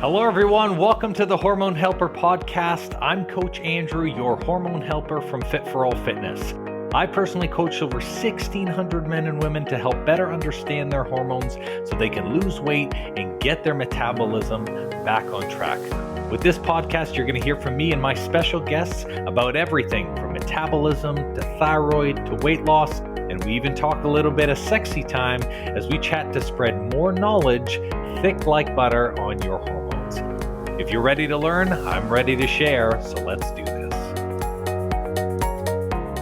Hello, everyone. Welcome to the Hormone Helper podcast. I'm Coach Andrew, your hormone helper from Fit for All Fitness. I personally coach over 1,600 men and women to help better understand their hormones so they can lose weight and get their metabolism back on track. With this podcast, you're going to hear from me and my special guests about everything from metabolism to thyroid to weight loss. And we even talk a little bit of sexy time as we chat to spread more knowledge thick like butter on your hormones. If you're ready to learn, I'm ready to share, so let's do this.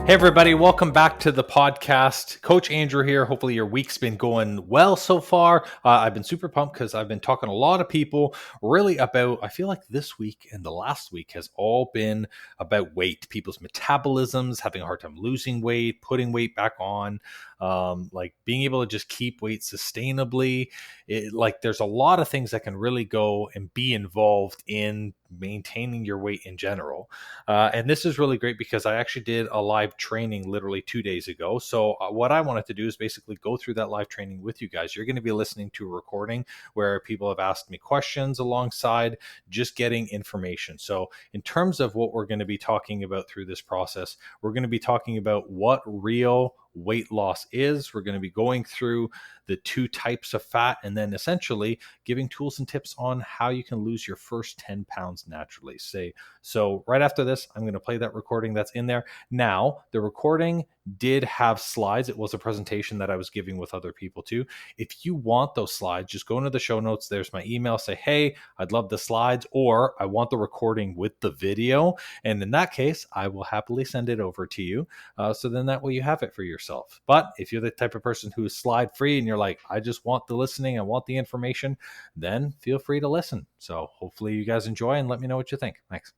Hey everybody, welcome back to the podcast. Coach Andrew here. Hopefully your week's been going well so far. I've been super pumped because I've been talking to a lot of people really about, I feel like this week and the last week has all been about weight, people's metabolisms, having a hard time losing weight, putting weight back on, like being able to just keep weight sustainably. There's a lot of things that can really go and be involved in maintaining your weight in general. And this is really great because I actually did a live training literally 2 days ago. So what I wanted to do is basically go through that live training with you guys. You're going to be listening to a recording where people have asked me questions alongside just getting information. So in terms of what we're going to be talking about through this process, we're going to be talking about what real weight loss is. We're going to be going through the two types of fat and then essentially giving tools and tips on how you can lose your first 10 pounds naturally. So right after this, I'm going to play that recording that's in there. Now, the recording did have slides. It was a presentation that I was giving with other people too. If you want those slides, just go into the show notes. There's my email. Say, hey, I'd love the slides, or I want the recording with the video. And in that case, I will happily send it over to you. So then that way you have it for yourself. But if you're the type of person who is slide free and you're like, I just want the listening, I want the information, then feel free to listen. So hopefully you guys enjoy and let me know what you think. Thanks.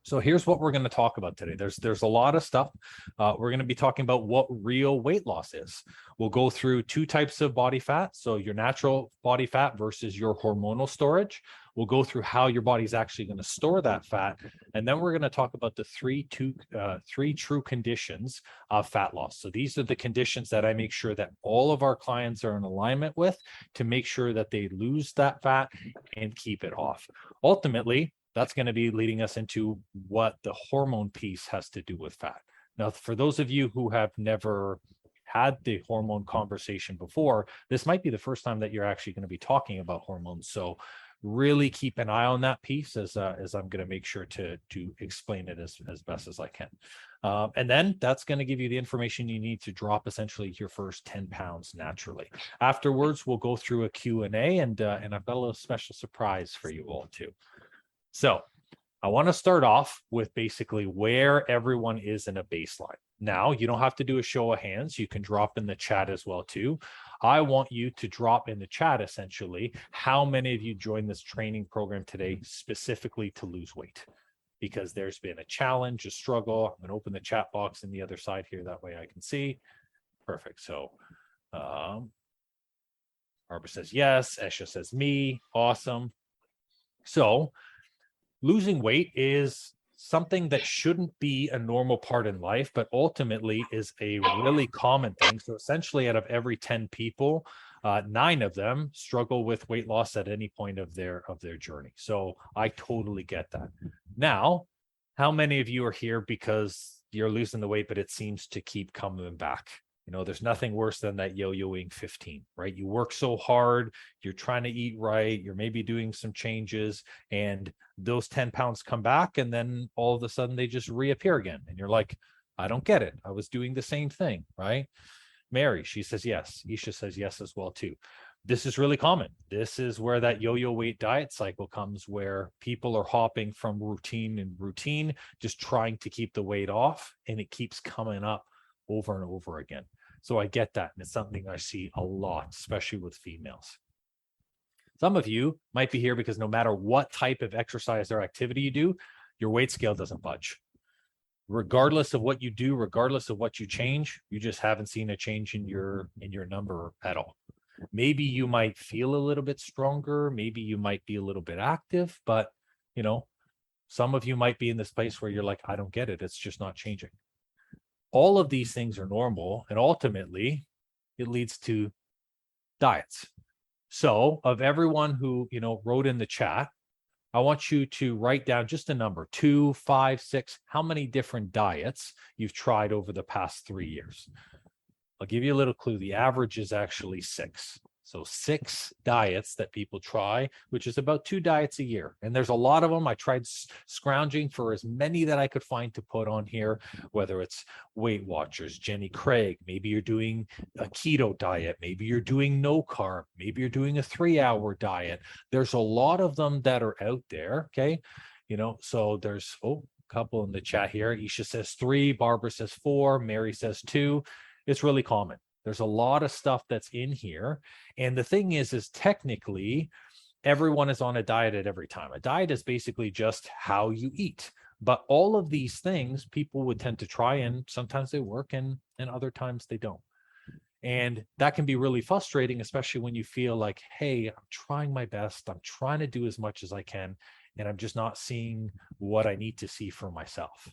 So here's what we're going to talk about today. There's a lot of stuff. We're going to be talking about what real weight loss is. We'll go through two types of body fat. So your natural body fat versus your hormonal storage. We'll go through how your body's actually going to store that fat. And then we're going to talk about the three true conditions of fat loss. So these are the conditions that I make sure that all of our clients are in alignment with to make sure that they lose that fat and keep it off. Ultimately, that's going to be leading us into what the hormone piece has to do with fat. Now, for those of you who have never had the hormone conversation before, this might be the first time that you're actually going to be talking about hormones. So really keep an eye on that piece as I'm going to make sure to explain it as best as I can. And then that's going to give you the information you need to drop essentially your first 10 pounds naturally. Afterwards, we'll go through a Q&A and I've got a little special surprise for you all too. So I want to start off with basically where everyone is in a baseline. Now, you don't have to do a show of hands. You can drop in the chat as well too. I want you to drop in the chat essentially how many of you joined this training program today specifically to lose weight, because there's been a challenge, a struggle. I'm going to open the chat box in the other side here. That way I can see. Perfect. So Barbara says yes. Esha says me. Awesome. So losing weight is something that shouldn't be a normal part in life, but ultimately is a really common thing. So essentially out of every 10 people, 9 of them struggle with weight loss at any point of their journey. So I totally get that. Now, how many of you are here because you're losing the weight, but it seems to keep coming back? You know, there's nothing worse than that yo-yoing 15, right? You work so hard, you're trying to eat right, you're maybe doing some changes, and those 10 pounds come back, and then all of a sudden they just reappear again. And you're like, I don't get it. I was doing the same thing, right? Mary, she says yes. Isha says yes as well too. This is really common. This is where that yo-yo weight diet cycle comes, where people are hopping from routine and routine, just trying to keep the weight off, and it keeps coming up over and over again. So I get that. And it's something I see a lot, especially with females. Some of you might be here because no matter what type of exercise or activity you do, your weight scale doesn't budge. Regardless of what you do, regardless of what you change, you just haven't seen a change in your number at all. Maybe you might feel a little bit stronger. Maybe you might be a little bit active, but you know, some of you might be in this place where you're like, I don't get it. It's just not changing. All of these things are normal, and ultimately it leads to diets. So of everyone who, wrote in the chat, I want you to write down just a number, 2, 5, 6, how many different diets you've tried over the past 3 years. I'll give you a little clue. The average is actually 6. So 6 diets that people try, which is about 2 diets a year. And there's a lot of them. I tried scrounging for as many that I could find to put on here, whether it's Weight Watchers, Jenny Craig, maybe you're doing a keto diet, maybe you're doing no carb, maybe you're doing a 3-hour diet. There's a lot of them that are out there. Okay. So there's, a couple in the chat here. Isha says 3, Barbara says 4, Mary says 2. It's really common. There's a lot of stuff that's in here. And the thing is technically everyone is on a diet at every time. A diet is basically just how you eat. But all of these things people would tend to try, and sometimes they work and other times they don't. And that can be really frustrating, especially when you feel like, hey, I'm trying my best. I'm trying to do as much as I can, and I'm just not seeing what I need to see for myself.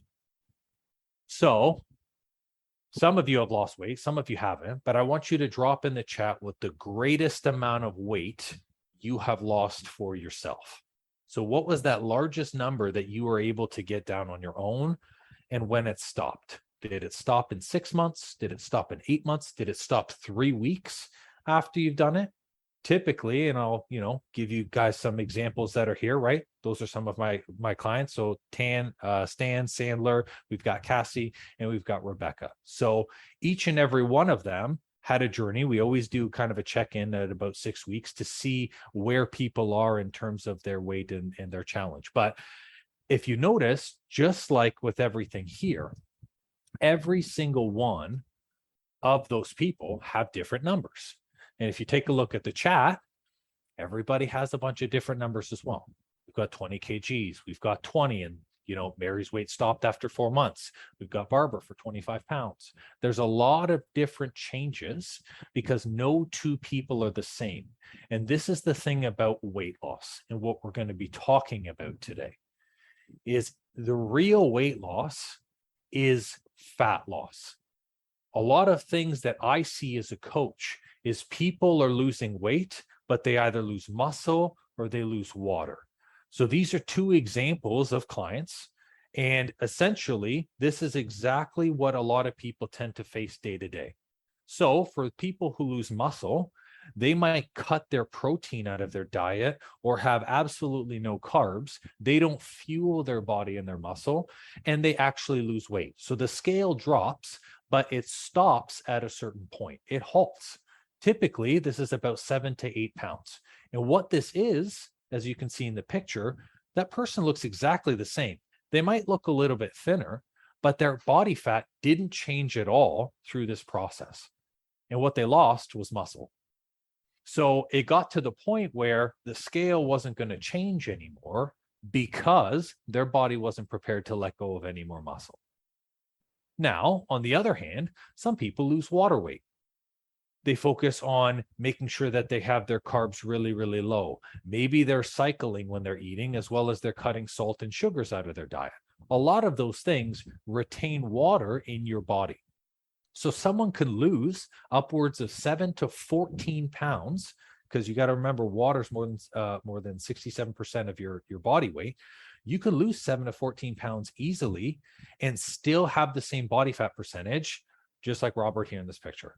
So some of you have lost weight, some of you haven't, but I want you to drop in the chat what the greatest amount of weight you have lost for yourself. So what was that largest number that you were able to get down on your own, and when it stopped? Did it stop in 6 months? Did it stop in 8 months? Did it stop 3 weeks after you've done it? Typically, and I'll, give you guys some examples that are here, right? Those are some of my clients. So Stan Sandler, we've got Cassie, and we've got Rebecca. So each and every one of them had a journey. We always do kind of a check-in at about 6 weeks to see where people are in terms of their weight and their challenge. But if you notice, just like with everything here, every single one of those people have different numbers. And if you take a look at the chat, everybody has a bunch of different numbers as well. We've got 20 kgs. We've got 20, and Mary's weight stopped after 4 months. We've got Barbara for 25 pounds. There's a lot of different changes because no two people are the same. And this is the thing about weight loss, and what we're going to be talking about today is the real weight loss is fat loss. A lot of things that I see as a coach is people are losing weight, but they either lose muscle or they lose water. So these are 2 examples of clients. And essentially, this is exactly what a lot of people tend to face day to day. So for people who lose muscle, they might cut their protein out of their diet or have absolutely no carbs. They don't fuel their body and their muscle, and they actually lose weight. So the scale drops, but it stops at a certain point. It halts. Typically, this is about 7 to 8 pounds. And what this is, as you can see in the picture, that person looks exactly the same. They might look a little bit thinner, but their body fat didn't change at all through this process. And what they lost was muscle. So it got to the point where the scale wasn't going to change anymore because their body wasn't prepared to let go of any more muscle. Now, on the other hand, some people lose water weight. They focus on making sure that they have their carbs really, really low. Maybe they're cycling when they're eating, as well as they're cutting salt and sugars out of their diet. A lot of those things retain water in your body. So someone can lose upwards of 7 to 14 pounds, because you got to remember water is more than 67% of your body weight. You could lose 7 to 14 pounds easily and still have the same body fat percentage, just like Robert here in this picture.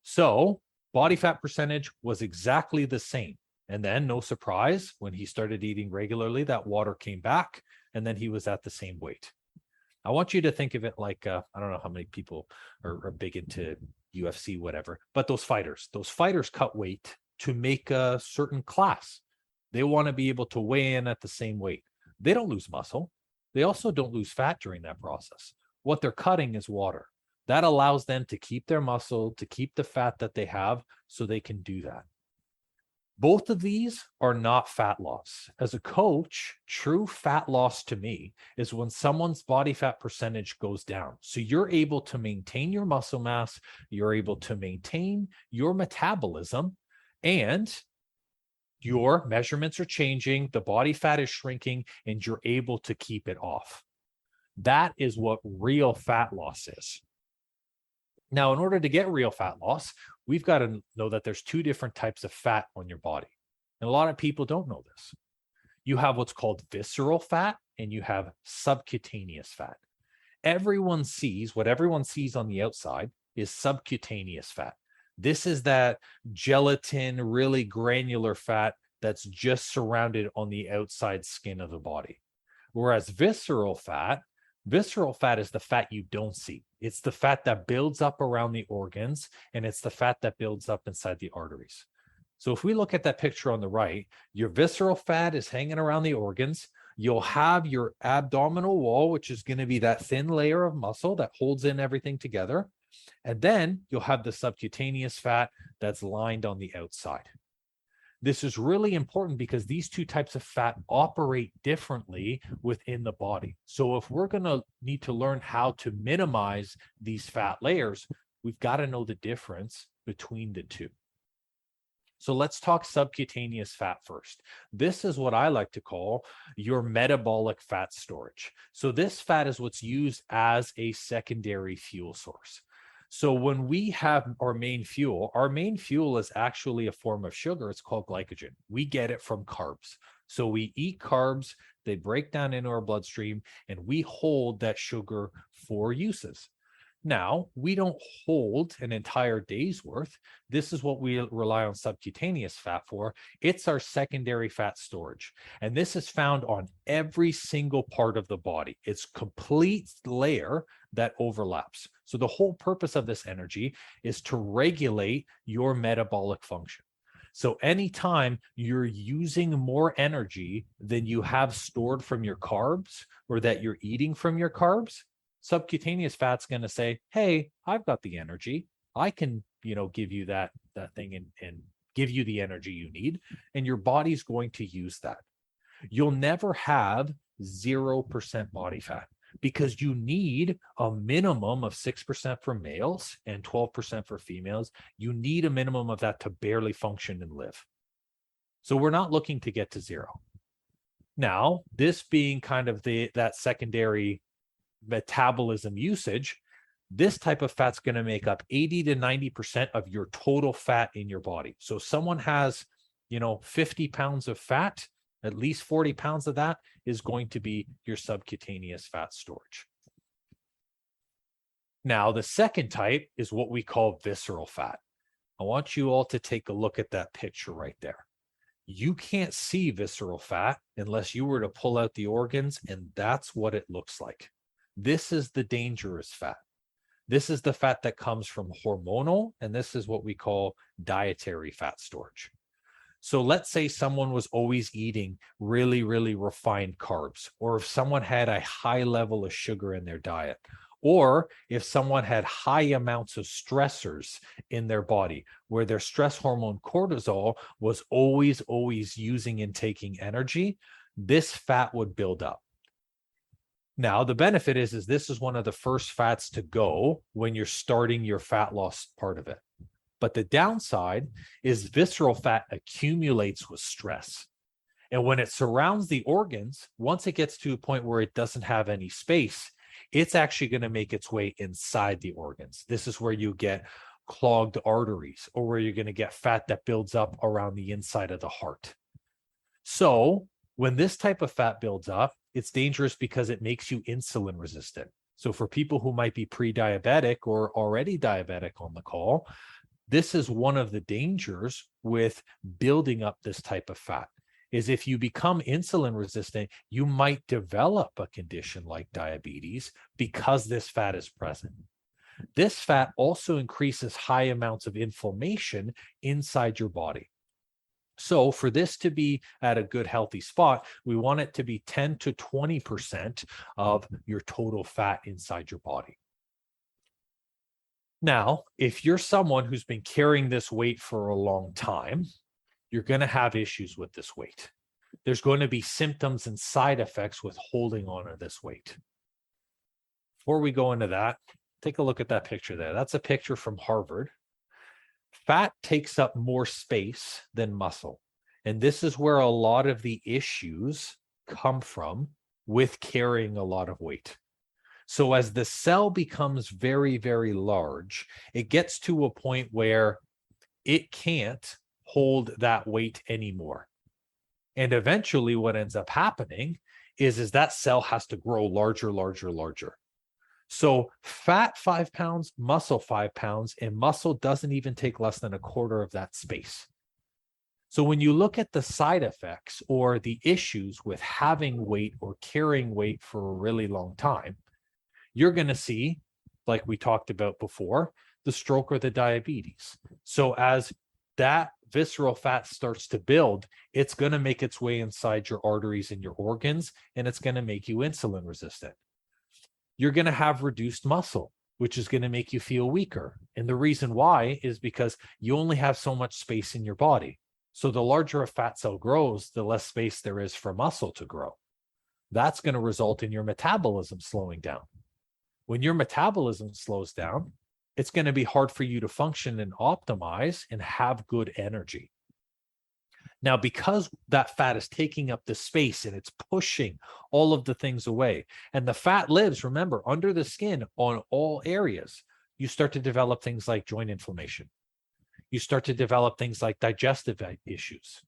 So body fat percentage was exactly the same. And then, no surprise, when he started eating regularly, that water came back, and then he was at the same weight. I want you to think of it like, I don't know how many people are big into UFC, whatever, but those fighters cut weight to make a certain class. They want to be able to weigh in at the same weight. They don't lose muscle. They also don't lose fat during that process. What they're cutting is water. That allows them to keep their muscle, to keep the fat that they have, so they can do that. Both of these are not fat loss. As a coach, true fat loss to me is when someone's body fat percentage goes down. So you're able to maintain your muscle mass, you're able to maintain your metabolism, and your measurements are changing, the body fat is shrinking, and you're able to keep it off. That is what real fat loss is. Now, in order to get real fat loss, we've got to know that there's two different types of fat on your body. And a lot of people don't know this. You have what's called visceral fat and you have subcutaneous fat. What everyone sees on the outside is subcutaneous fat. This is that gelatin, really granular fat that's just surrounded on the outside skin of the body. Whereas visceral fat is the fat you don't see. It's the fat that builds up around the organs, and it's the fat that builds up inside the arteries. So if we look at that picture on the right, your visceral fat is hanging around the organs. You'll have your abdominal wall, which is going to be that thin layer of muscle that holds in everything together. And then you'll have the subcutaneous fat that's lined on the outside. This is really important because these two types of fat operate differently within the body. So if we're going to need to learn how to minimize these fat layers, we've got to know the difference between the two. So let's talk subcutaneous fat first. This is what I like to call your metabolic fat storage. So this fat is what's used as a secondary fuel source. So when we have our main fuel is actually a form of sugar. It's called glycogen. We get it from carbs. So we eat carbs, they break down into our bloodstream, and we hold that sugar for uses. Now, we don't hold an entire day's worth. This is what we rely on subcutaneous fat for. It's our secondary fat storage. And this is found on every single part of the body. It's complete layer that overlaps. So the whole purpose of this energy is to regulate your metabolic function. So anytime you're using more energy than you have stored from your carbs or that you're eating from your carbs, subcutaneous fat's going to say, hey, I've got the energy. I can, give you that thing and give you the energy you need. And your body's going to use that. You'll never have 0% body fat because you need a minimum of 6% for males and 12% for females. You need a minimum of that to barely function and live. So we're not looking to get to zero. Now, this being kind of that secondary metabolism usage, this type of fat's going to make up 80 to 90% of your total fat in your body. So if someone has, 50 pounds of fat, at least 40 pounds of that is going to be your subcutaneous fat storage. Now, the second type is what we call visceral fat. I want you all to take a look at that picture right there. You can't see visceral fat unless you were to pull out the organs, and that's what it looks like. This is the dangerous fat. This is the fat that comes from hormonal, and this is what we call dietary fat storage. So let's say someone was always eating really, really refined carbs, or if someone had a high level of sugar in their diet, or if someone had high amounts of stressors in their body, where their stress hormone cortisol was always using and taking energy, this fat would build up. Now, the benefit is this is one of the first fats to go when you're starting your fat loss part of it. But the downside is visceral fat accumulates with stress. And when it surrounds the organs, once it gets to a point where it doesn't have any space, it's actually going to make its way inside the organs. This is where you get clogged arteries, or where you're going to get fat that builds up around the inside of the heart. So when this type of fat builds up, it's dangerous because it makes you insulin resistant. So for people who might be pre-diabetic or already diabetic on the call, this is one of the dangers with building up this type of fat, is if you become insulin resistant, you might develop a condition like diabetes because this fat is present. This fat also increases high amounts of inflammation inside your body. So for this to be at a good, healthy spot, we want it to be 10 to 20% of your total fat inside your body. Now, if you're someone who's been carrying this weight for a long time, you're going to have issues with this weight. There's going to be symptoms and side effects with holding on to this weight. Before we go into that, take a look at that picture there. That's a picture from Harvard. Fat takes up more space than muscle. And this is where a lot of the issues come from with carrying a lot of weight. So as the cell becomes very, very large, it gets to a point where it can't hold that weight anymore. And eventually what ends up happening is that cell has to grow larger, larger, larger. So fat 5 pounds, muscle 5 pounds, and muscle doesn't even take less than a quarter of that space. So when you look at the side effects or the issues with having weight or carrying weight for a really long time, you're going to see, like we talked about before, the stroke or the diabetes. So as that visceral fat starts to build, it's going to make its way inside your arteries and your organs, and it's going to make you insulin resistant. You're going to have reduced muscle, which is going to make you feel weaker. And the reason why is because you only have so much space in your body. So the larger a fat cell grows, the less space there is for muscle to grow. That's going to result in your metabolism slowing down. When your metabolism slows down, it's going to be hard for you to function and optimize and have good energy. Now, because that fat is taking up the space and it's pushing all of the things away, and the fat lives, remember, under the skin on all areas, you start to develop things like joint inflammation. You start to develop things like digestive issues.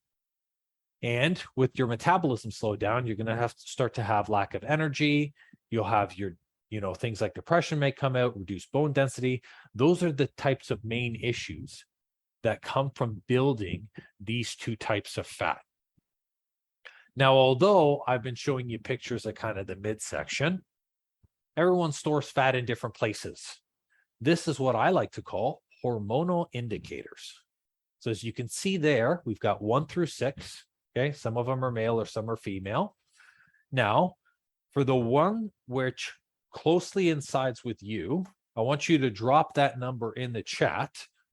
And with your metabolism slowed down, you're going to have to start to have lack of energy. You'll have your things like depression may come out, reduced bone density. Those are the types of main issues that come from building these two types of fat. Now, although I've been showing you pictures of kind of the midsection, everyone stores fat in different places. This is what I like to call hormonal indicators. So as you can see there, we've got 1 through 6. Okay, some of them are male or some are female. Now, for the one which closely incides with you, I want you to drop that number in the chat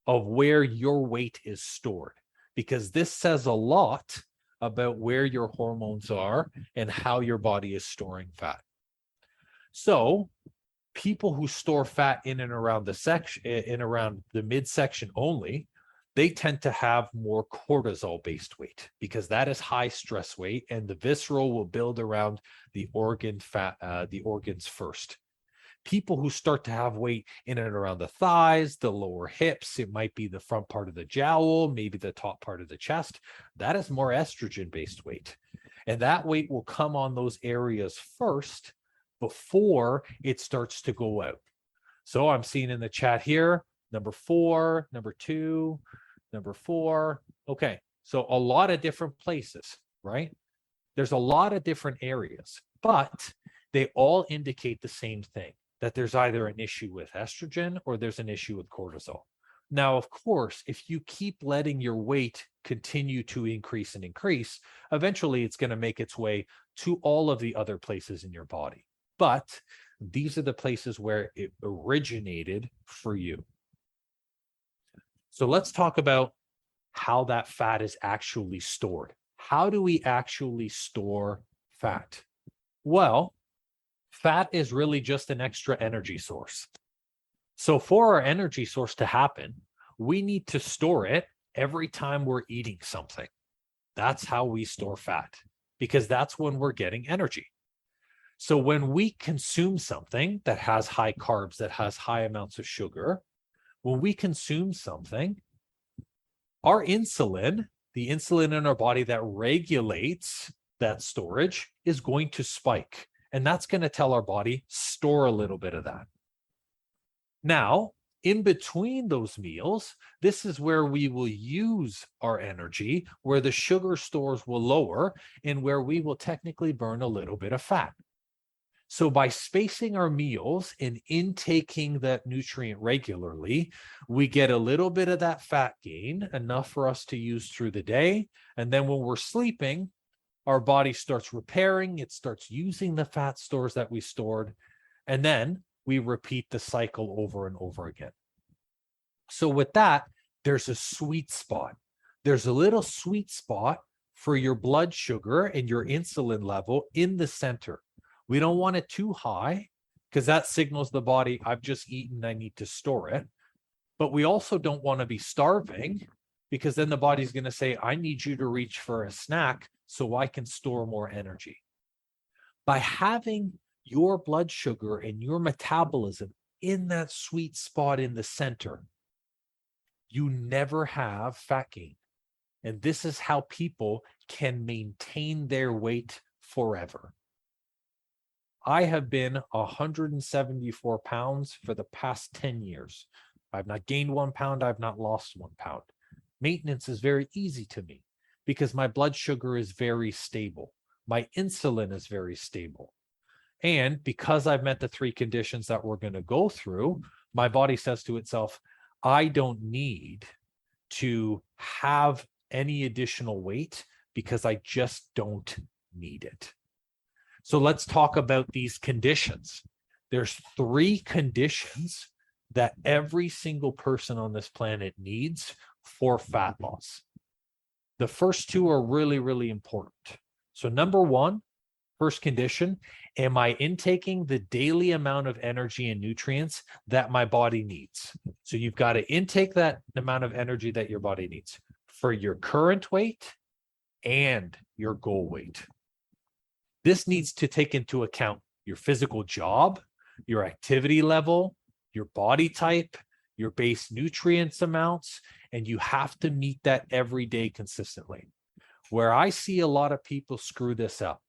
of where your weight is stored, because this says a lot about where your hormones are and how your body is storing fat. So people who store fat in and around the midsection only, they tend to have more cortisol based weight because that is high stress weight, and the visceral will build around the organs first. People who start to have weight in and around the thighs, the lower hips, it might be the front part of the jowl, maybe the top part of the chest, that is more estrogen based weight. And that weight will come on those areas first before it starts to go out. So I'm seeing in the chat here, number 4, number 2, number 4. Okay, so a lot of different places, right? There's a lot of different areas, but they all indicate the same thing, that there's either an issue with estrogen or there's an issue with cortisol. Now, of course, if you keep letting your weight continue to increase and increase, eventually it's going to make its way to all of the other places in your body. But these are the places where it originated for you. So let's talk about how that fat is actually stored. How do we actually store fat? Well, fat is really just an extra energy source. So for our energy source to happen, we need to store it every time we're eating something. That's how we store fat, because that's when we're getting energy. So when we consume something that has high carbs, that has high amounts of sugar, when we consume something, our insulin, the insulin in our body that regulates that storage, is going to spike. And that's going to tell our body, store a little bit of that. Now, in between those meals, this is where we will use our energy, where the sugar stores will lower and where we will technically burn a little bit of fat. So by spacing our meals and intaking that nutrient regularly, we get a little bit of that fat gain, enough for us to use through the day. And then when we're sleeping, our body starts repairing, it starts using the fat stores that we stored, and then we repeat the cycle over and over again. So with that, there's a sweet spot. There's a little sweet spot for your blood sugar and your insulin level in the center. We don't want it too high because that signals the body, I've just eaten, I need to store it. But we also don't want to be starving, because then the body's going to say, I need you to reach for a snack so I can store more energy. By having your blood sugar and your metabolism in that sweet spot in the center, you never have fat gain. And this is how people can maintain their weight forever. I have been 174 pounds for the past 10 years. I've not gained 1 pound. I've not lost 1 pound. Maintenance is very easy to me because my blood sugar is very stable. My insulin is very stable. And because I've met the 3 conditions that we're going to go through, my body says to itself, I don't need to have any additional weight because I just don't need it. So let's talk about these conditions. There's 3 conditions that every single person on this planet needs for fat loss. The first 2 are really, really important. So number 1, first condition, am I intaking the daily amount of energy and nutrients that my body needs? So you've got to intake that amount of energy that your body needs for your current weight and your goal weight. This needs to take into account your physical job, your activity level, your body type, your base nutrients amounts, and you have to meet that every day consistently. Where I see a lot of people screw this up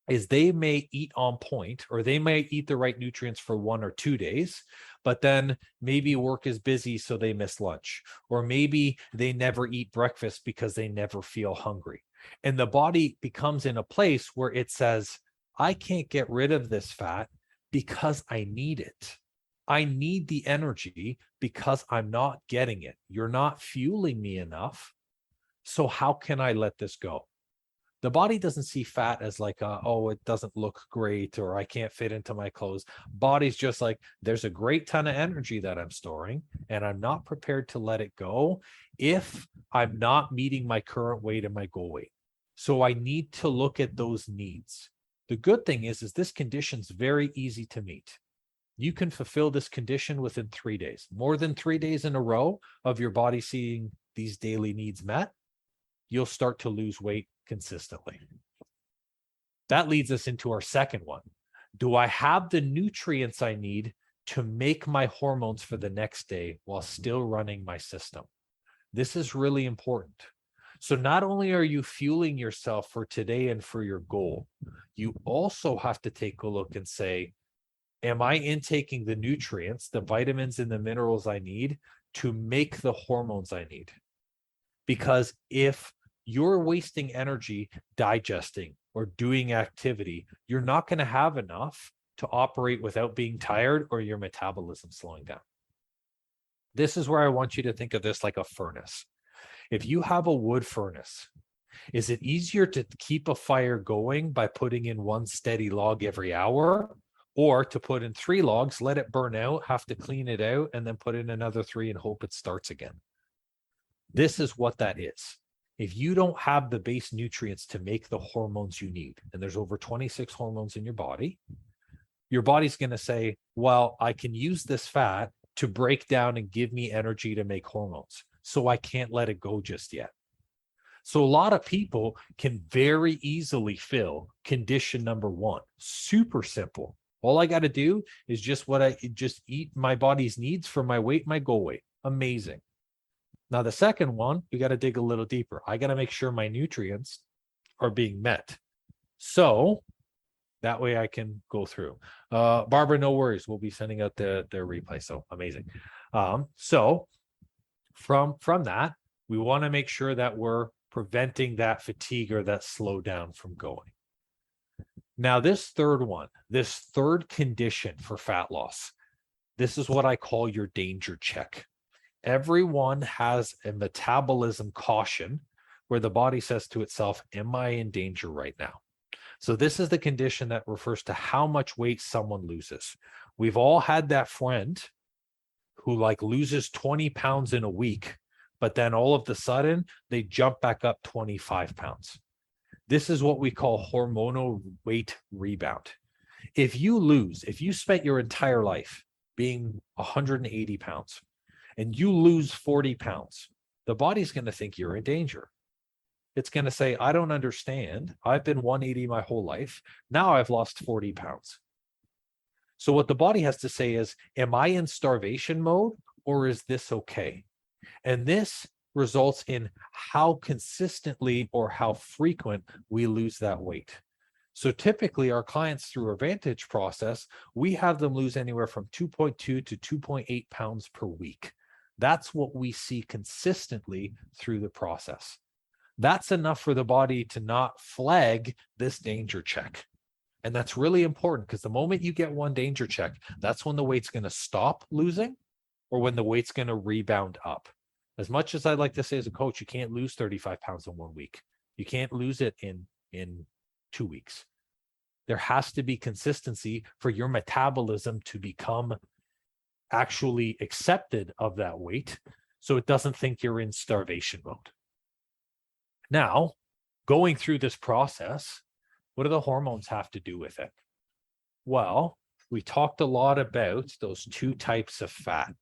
is they may eat on point, or they may eat the right nutrients for 1 or 2 days, but then maybe work is busy, so they miss lunch, or maybe they never eat breakfast because they never feel hungry. And the body becomes in a place where it says, I can't get rid of this fat because I need it. I need the energy because I'm not getting it. You're not fueling me enough. So how can I let this go? The body doesn't see fat as like, oh, it doesn't look great, or I can't fit into my clothes. Body's just like, there's a great ton of energy that I'm storing, and I'm not prepared to let it go if I'm not meeting my current weight and my goal weight. So I need to look at those needs. The good thing is this condition's very easy to meet. You can fulfill this condition within 3 days. More than 3 days in a row of your body seeing these daily needs met, you'll start to lose weight consistently. That leads us into our second one. Do I have the nutrients I need to make my hormones for the next day while still running my system? This is really important. So not only are you fueling yourself for today and for your goal, you also have to take a look and say, am I intaking the nutrients, the vitamins and the minerals I need to make the hormones I need? Because if you're wasting energy digesting or doing activity, you're not going to have enough to operate without being tired or your metabolism slowing down. This is where I want you to think of this like a furnace. If you have a wood furnace, is it easier to keep a fire going by putting in 1 steady log every hour, or to put in 3 logs, let it burn out, have to clean it out, and then put in another 3 and hope it starts again? This is what that is. If you don't have the base nutrients to make the hormones you need, and there's over 26 hormones in your body's going to say, well, I can use this fat to break down and give me energy to make hormones, so I can't let it go just yet. So a lot of people can very easily fill condition number 1. Super simple. All I got to do is just eat my body's needs for my weight, my goal weight. Amazing. Now, the second one, we got to dig a little deeper. I got to make sure my nutrients are being met. So that way I can go through. Barbara, no worries. We'll be sending out the replay. So amazing. So from that, we want to make sure that we're preventing that fatigue or that slowdown from going. Now, this third condition for fat loss, this is what I call your danger check. Everyone has a metabolism caution where the body says to itself, am I in danger right now? So this is the condition that refers to how much weight someone loses. We've all had that friend who loses 20 pounds in a week, but then all of a sudden they jump back up 25 pounds. This is what we call hormonal weight rebound. If you spent your entire life being 180 pounds and you lose 40 pounds, the body's going to think you're in danger. It's going to say, I don't understand. I've been 180 my whole life. Now I've lost 40 pounds. So what the body has to say is, am I in starvation mode or is this okay? And this results in how consistently or how frequent we lose that weight. So typically our clients through our Vantage process, we have them lose anywhere from 2.2 to 2.8 pounds per week. That's what we see consistently through the process. That's enough for the body to not flag this danger check. And that's really important because the moment you get one danger check, that's when the weight's going to stop losing or when the weight's going to rebound up. As much as I'd like to say as a coach, you can't lose 35 pounds in 1 week. You can't lose it in 2 weeks. There has to be consistency for your metabolism to become actually accepted of that weight so it doesn't think you're in starvation mode. Now, going through this process, what do the hormones have to do with it? Well, we talked a lot about those two types of fat.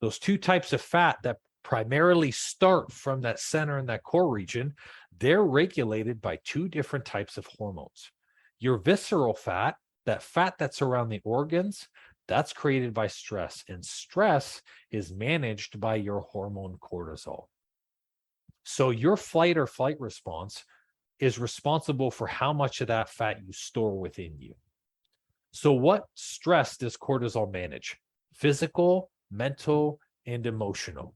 Those two types of fat that primarily start from that center and that core region, they're regulated by two different types of hormones. Your visceral fat, that fat that's around the organs, that's created by stress, and stress is managed by your hormone cortisol. So your fight or flight response is responsible for how much of that fat you store within you. So what stress does cortisol manage? Physical, mental, and emotional.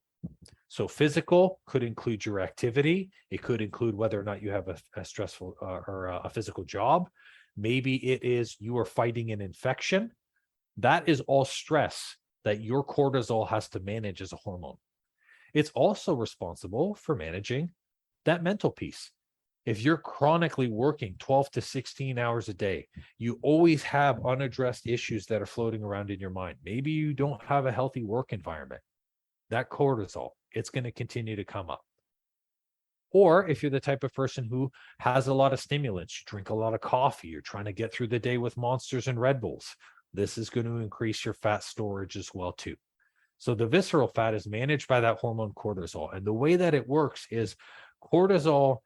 So physical could include your activity. It could include whether or not you have a stressful or a physical job. Maybe it is you are fighting an infection. That is all stress that your cortisol has to manage as a hormone. It's also responsible for managing that mental piece. If you're chronically working 12 to 16 hours a day, you always have unaddressed issues that are floating around in your mind. Maybe you don't have a healthy work environment. That cortisol, it's going to continue to come up. Or if you're the type of person who has a lot of stimulants, you drink a lot of coffee, you're trying to get through the day with Monsters and Red Bulls, this is going to increase your fat storage as well too. So the visceral fat is managed by that hormone cortisol. And the way that it works is cortisol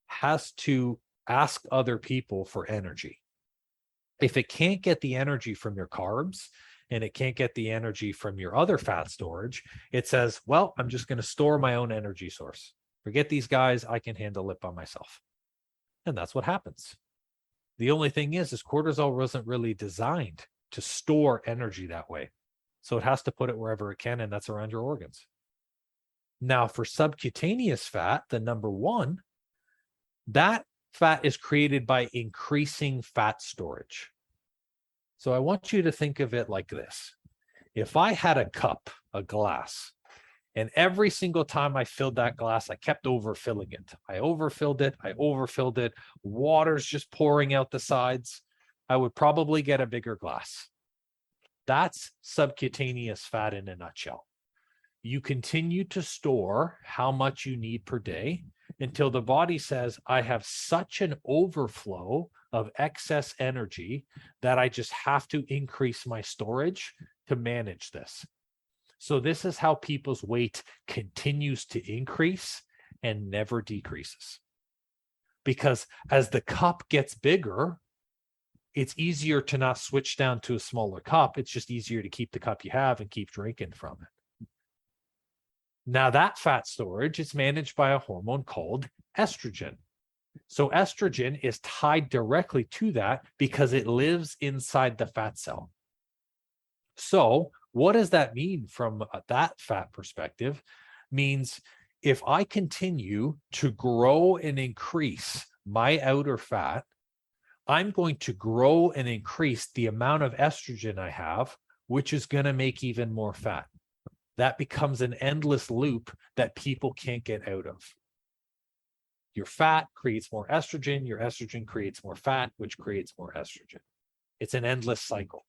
has to ask other people for energy. If it can't get the energy from your carbs and it can't get the energy from your other fat storage, it says, well, I'm just going to store my own energy source. Forget these guys. I can handle it by myself. And that's what happens. The only thing is cortisol wasn't really designed to store energy that way. So it has to put it wherever it can, and that's around your organs. Now, for subcutaneous fat, the number one, that fat is created by increasing fat storage. So I want you to think of it like this. If I had a cup, a glass, and every single time I filled that glass, I kept overfilling it. I overfilled it. Water's just pouring out the sides. I would probably get a bigger glass. That's subcutaneous fat in a nutshell. You continue to store how much you need per day until the body says, I have such an overflow of excess energy that I just have to increase my storage to manage this. So this is how people's weight continues to increase and never decreases. Because as the cup gets bigger, it's easier to not switch down to a smaller cup. It's just easier to keep the cup you have and keep drinking from it. Now that fat storage is managed by a hormone called estrogen. So estrogen is tied directly to that because it lives inside the fat cell. So what does that mean from that fat perspective? Means if I continue to grow and increase my outer fat, I'm going to grow and increase the amount of estrogen I have, which is going to make even more fat. That becomes an endless loop that people can't get out of. Your fat creates more estrogen, your estrogen creates more fat, which creates more estrogen. It's an endless cycle.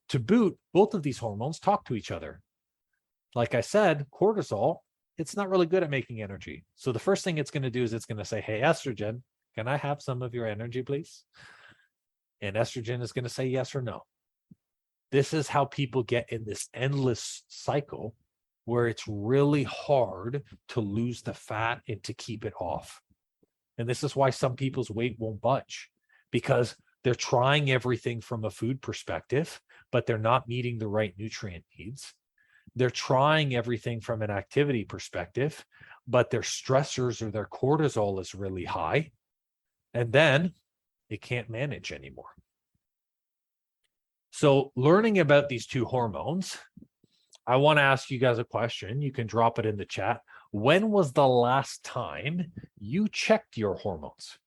To boot, both of these hormones talk to each other. Like I said, cortisol, it's not really good at making energy. So the first thing it's going to do is it's going to say, hey, estrogen, can I have some of your energy, please? And estrogen is going to say yes or no. This is how people get in this endless cycle where it's really hard to lose the fat and to keep it off. And this is why some people's weight won't budge, because They're trying everything from a food perspective, but they're not meeting the right nutrient needs. They're trying everything from an activity perspective, but their stressors or their cortisol is really high. And then they can't manage anymore. So learning about these two hormones, I want to ask you guys a question. You can drop it in the chat. When was the last time you checked your hormones?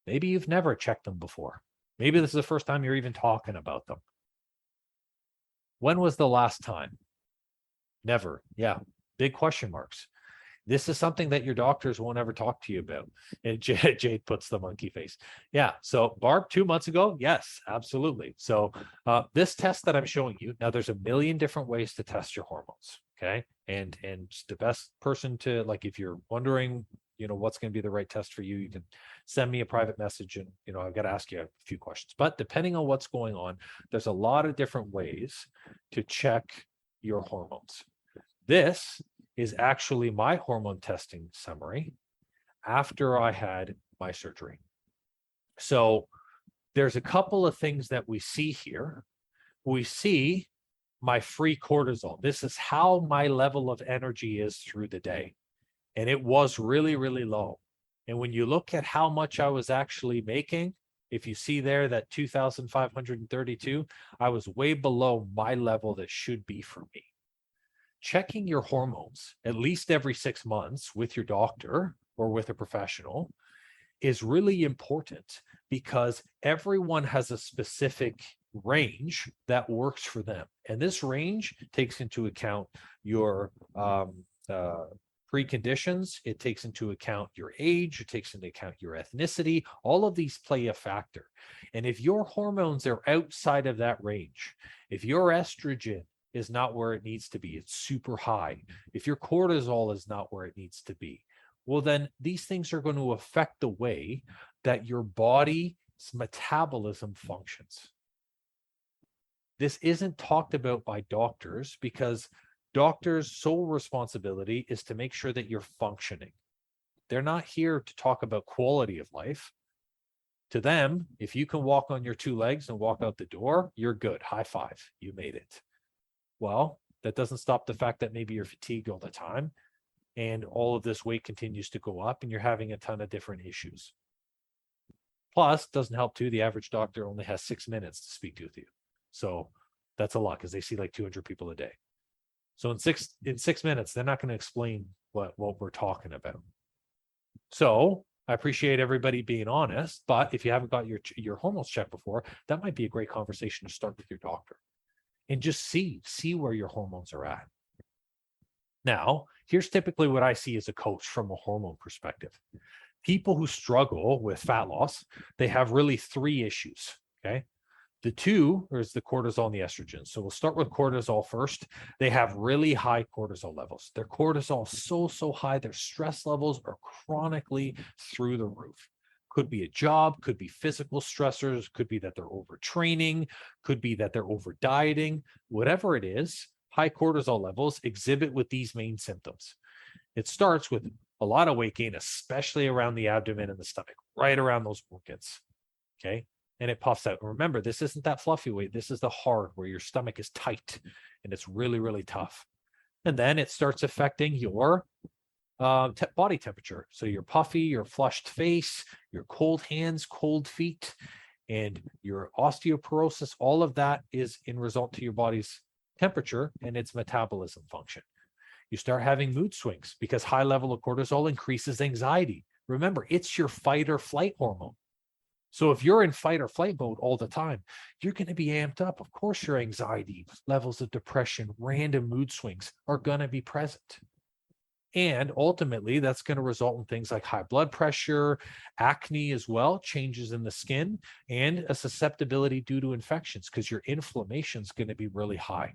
Maybe you've never checked them before. Maybe this is the first time you're even talking about them. When was the last time? Never. Yeah. Big question marks. This is something that your doctors won't ever talk to you about. And Jade puts the monkey face. Yeah. So Barb, 2 months ago, yes, absolutely. So this test that I'm showing you, now there's a million different ways to test your hormones. Okay. And the best person to, like, if you're wondering, what's going to be the right test for you, you can send me a private message and, I've got to ask you a few questions. But depending on what's going on, there's a lot of different ways to check your hormones. This is actually my hormone testing summary after I had my surgery. So there's a couple of things that we see here. We see my free cortisol. This is how my level of energy is through the day. And it was really, really low. And when you look at how much I was actually making, if you see there that 2,532, I was way below my level that should be for me. Checking your hormones at least every 6 months with your doctor or with a professional is really important, because everyone has a specific range that works for them. And this range takes into account your preconditions, it takes into account your age, it takes into account your ethnicity. All of these play a factor. And if your hormones are outside of that range, if your estrogen is not where it needs to be, it's super high, if your cortisol is not where it needs to be, well, then these things are going to affect the way that your body's metabolism functions. This isn't talked about by doctors, because doctors' sole responsibility is to make sure that you're functioning. They're not here to talk about quality of life. To them, if you can walk on your 2 legs and walk out the door, you're good. High five, you made it. Well, that doesn't stop the fact that maybe you're fatigued all the time and all of this weight continues to go up and you're having a ton of different issues. Plus, doesn't help too, the average doctor only has 6 minutes to speak with you. So that's a lot, because they see like 200 people a day. So in six minutes, they're not going to explain what we're talking about. So I appreciate everybody being honest, but if you haven't got your hormones checked before, that might be a great conversation to start with your doctor and just see where your hormones are at. Now, here's typically what I see as a coach from a hormone perspective. People who struggle with fat loss, they have really 3 issues, okay? The 2 is the cortisol and the estrogen. So we'll start with cortisol first. They have really high cortisol levels. Their cortisol is so high, their stress levels are chronically through the roof. Could be a job, could be physical stressors, could be that they're overtraining, could be that they're over dieting. Whatever it is, high cortisol levels exhibit with these main symptoms. It starts with a lot of weight gain, especially around the abdomen and the stomach, right around those organs, okay? And it puffs out. Remember, this isn't that fluffy weight. This is the hard, where your stomach is tight and it's really, really tough. And then it starts affecting your body temperature. So your puffy, your flushed face, your cold hands, cold feet, and your osteoporosis, all of that is in result to your body's temperature and its metabolism function. You start having mood swings because high level of cortisol increases anxiety. Remember, it's your fight or flight hormone. So if you're in fight or flight mode all the time, you're going to be amped up. Of course, your anxiety, levels of depression, random mood swings are going to be present. And ultimately, that's going to result in things like high blood pressure, acne as well, changes in the skin, and a susceptibility due to infections, because your inflammation is going to be really high.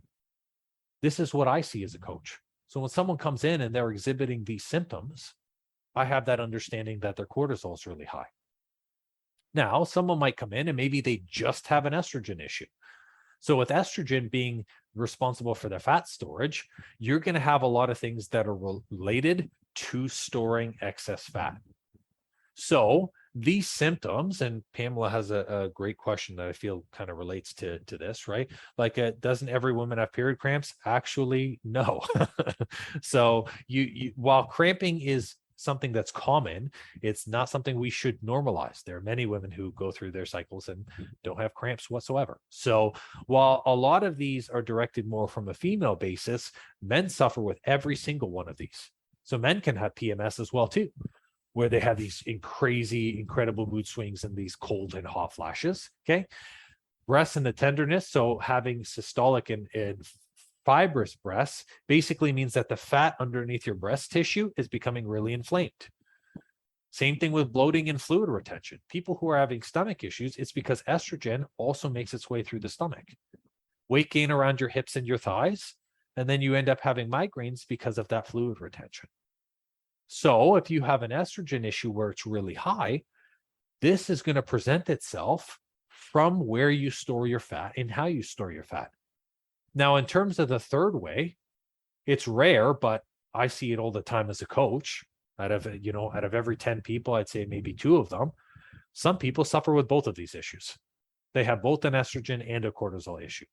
This is what I see as a coach. So when someone comes in and they're exhibiting these symptoms, I have that understanding that their cortisol is really high. Now, someone might come in and maybe they just have an estrogen issue. So with estrogen being responsible for the fat storage, you're going to have a lot of things that are related to storing excess fat. So these symptoms, and Pamela has a great question that I feel kind of relates to this, right? Like, doesn't every woman have period cramps? Actually, no. So you while cramping is something that's common, it's not something we should normalize. There are many women who go through their cycles and don't have cramps whatsoever. So while a lot of these are directed more from a female basis, men suffer with every single one of these. So men can have PMS as well too, where they have these crazy, incredible mood swings and these cold and hot flashes. Okay. Breasts and the tenderness. So having systolic and fibrous breasts basically means that the fat underneath your breast tissue is becoming really inflamed. Same thing with bloating and fluid retention. People who are having stomach issues, it's because estrogen also makes its way through the stomach. Weight gain around your hips and your thighs, and then you end up having migraines because of that fluid retention. So if you have an estrogen issue where it's really high, this is going to present itself from where you store your fat and how you store your fat. Now, in terms of the third way, it's rare, but I see it all the time as a coach. Out of every 10 people, I'd say maybe 2 of them. Some people suffer with both of these issues. They have both an estrogen and a cortisol issue,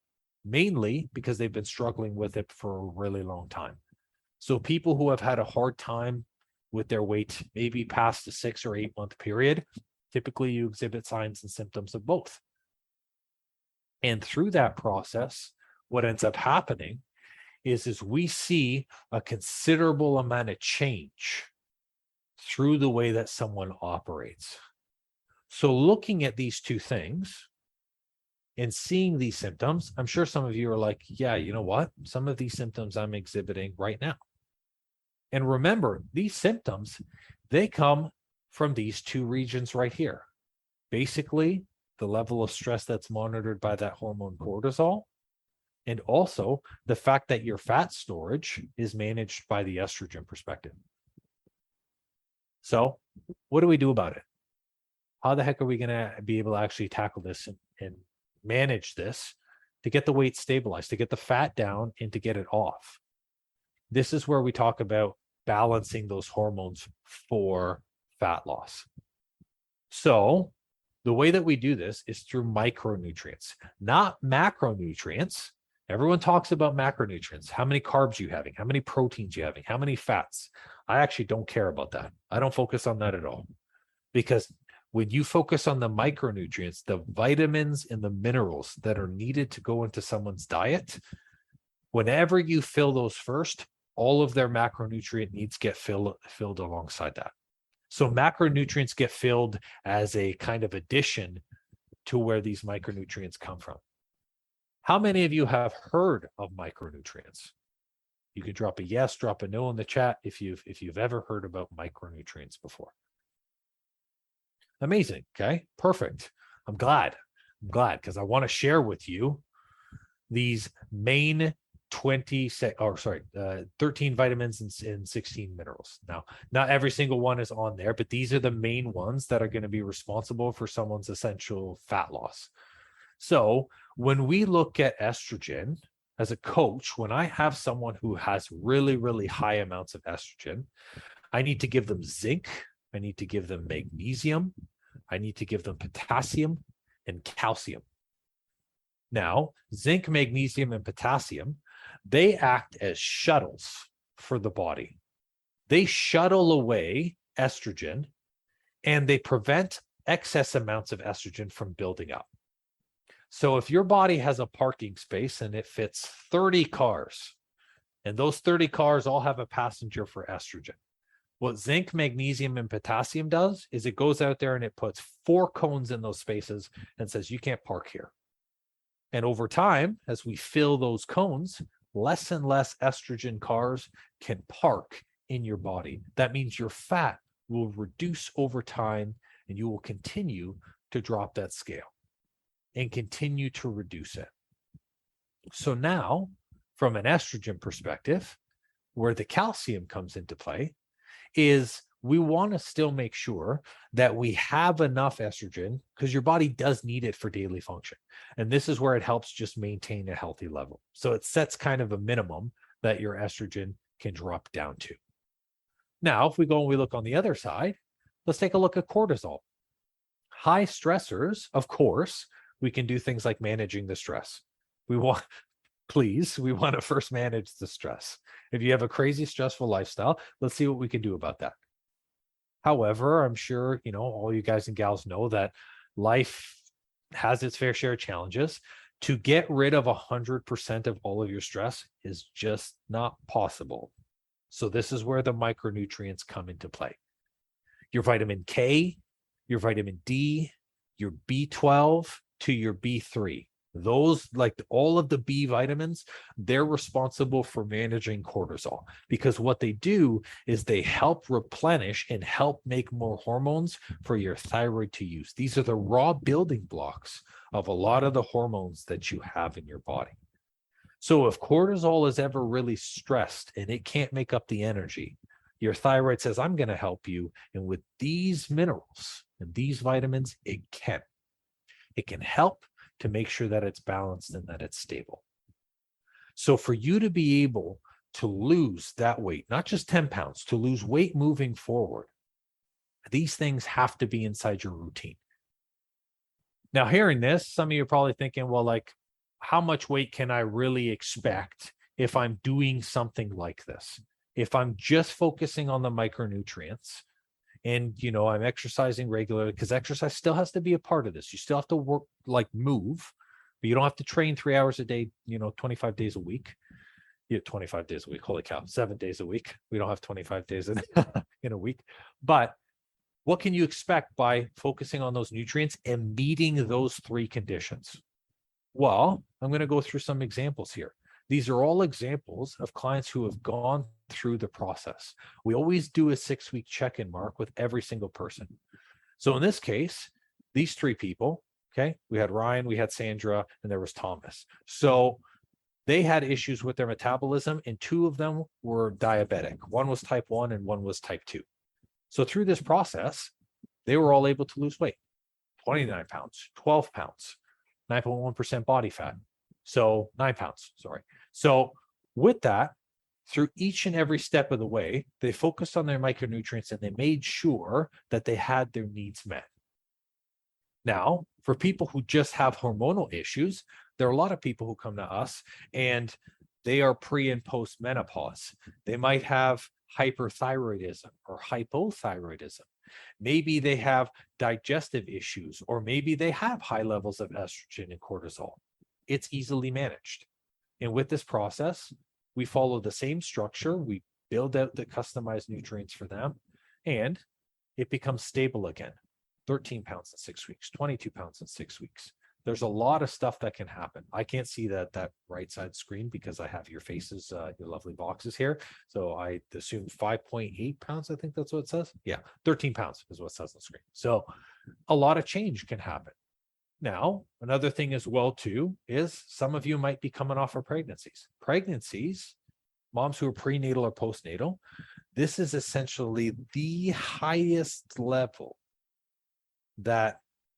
mainly because they've been struggling with it for a really long time. So people who have had a hard time with their weight, maybe past a 6 or 8 month period, typically you exhibit signs and symptoms of both. And through that process, what ends up happening is we see a considerable amount of change through the way that someone operates. So looking at these 2 things and seeing these symptoms, I'm sure some of you are like, yeah, you know what? Some of these symptoms I'm exhibiting right now. And remember, these symptoms, they come from these 2 regions right here. Basically, the level of stress that's monitored by that hormone cortisol, and also the fact that your fat storage is managed by the estrogen perspective. So what do we do about it? How the heck are we going to be able to actually tackle this and manage this to get the weight stabilized, to get the fat down, and to get it off? This is where we talk about balancing those hormones for fat loss. So the way that we do this is through micronutrients, not macronutrients. Everyone talks about macronutrients, how many carbs you're having, how many proteins you're having, how many fats. I actually don't care about that. I don't focus on that at all. Because when you focus on the micronutrients, the vitamins and the minerals that are needed to go into someone's diet, whenever you fill those first, all of their macronutrient needs get filled alongside that. So macronutrients get filled as a kind of addition to where these micronutrients come from. How many of you have heard of micronutrients? You can drop a yes, drop a no in the chat if you've ever heard about micronutrients before. Amazing. Okay, perfect. I'm glad because I want to share with you these main 13 vitamins and 16 minerals. Now, not every single one is on there, but these are the main ones that are going to be responsible for someone's essential fat loss. So when we look at estrogen as a coach, when I have someone who has really, really high amounts of estrogen, I need to give them zinc. I need to give them magnesium. I need to give them potassium and calcium. Now, zinc, magnesium, and potassium, they act as shuttles for the body. They shuttle away estrogen and they prevent excess amounts of estrogen from building up. So if your body has a parking space and it fits 30 cars, and those 30 cars all have a passenger for estrogen, what zinc, magnesium, and potassium does is it goes out there and it puts 4 cones in those spaces and says, you can't park here. And over time, as we fill those cones, less and less estrogen cars can park in your body. That means your fat will reduce over time and you will continue to drop that scale and continue to reduce it. So now, from an estrogen perspective, where the calcium comes into play is we want to still make sure that we have enough estrogen because your body does need it for daily function. And this is where it helps just maintain a healthy level. So it sets kind of a minimum that your estrogen can drop down to. Now, if we go and we look on the other side, let's take a look at cortisol. High stressors, of course, we can do things like managing the stress. We want, we want to first manage the stress. If you have a crazy stressful lifestyle, let's see what we can do about that. However, I'm sure, all you guys and gals know that life has its fair share of challenges. To get rid of 100% of all of your stress is just not possible. So this is where the micronutrients come into play. Your vitamin K, your vitamin D, your B12 to your B3. Those, like all of the B vitamins, they're responsible for managing cortisol, because what they do is they help replenish and help make more hormones for your thyroid to use. These are the raw building blocks of a lot of the hormones that you have in your body. So if cortisol is ever really stressed and it can't make up the energy, your thyroid says, I'm going to help you. And with these minerals and these vitamins, it can. It can help to make sure that it's balanced and that it's stable. So for you to be able to lose that weight, not just 10 pounds, to lose weight moving forward, these things have to be inside your routine. Now, hearing this, some of you are probably thinking, well, like, how much weight can I really expect if I'm doing something like this? If I'm just focusing on the micronutrients and, I'm exercising regularly, because exercise still has to be a part of this. You still have to work, like move, but you don't have to train 3 hours a day, 25 days a week. 25 days a week. Holy cow, 7 days a week. We don't have 25 days in a week. But what can you expect by focusing on those nutrients and meeting those three conditions? Well, I'm going to go through some examples here. These are all examples of clients who have gone through the process. We always do a 6-week check-in, Mark, with every single person. So in this case, these three people, okay, we had Ryan, we had Sandra, and there was Thomas. So they had issues with their metabolism, and 2 of them were diabetic. One was type 1 and one was type 2. So through this process, they were all able to lose weight, 29 pounds, 12 pounds, 9.1% body fat. So 9 pounds, sorry. So with that, through each and every step of the way, they focused on their micronutrients and they made sure that they had their needs met. Now, for people who just have hormonal issues, there are a lot of people who come to us and they are pre and post menopause. They might have hyperthyroidism or hypothyroidism. Maybe they have digestive issues, or maybe they have high levels of estrogen and cortisol. It's easily managed. And with this process, we follow the same structure. We build out the customized nutrients for them, and it becomes stable again. 13 pounds in 6 weeks, 22 pounds in 6 weeks. There's a lot of stuff that can happen. I can't see that right side screen because I have your faces, your lovely boxes here. So I assume 5.8 pounds. I think that's what it says. Yeah, 13 pounds is what it says on the screen. So a lot of change can happen. Now, another thing as well, too, is some of you might be coming off of pregnancies. Pregnancies, moms who are prenatal or postnatal, this is essentially the highest level that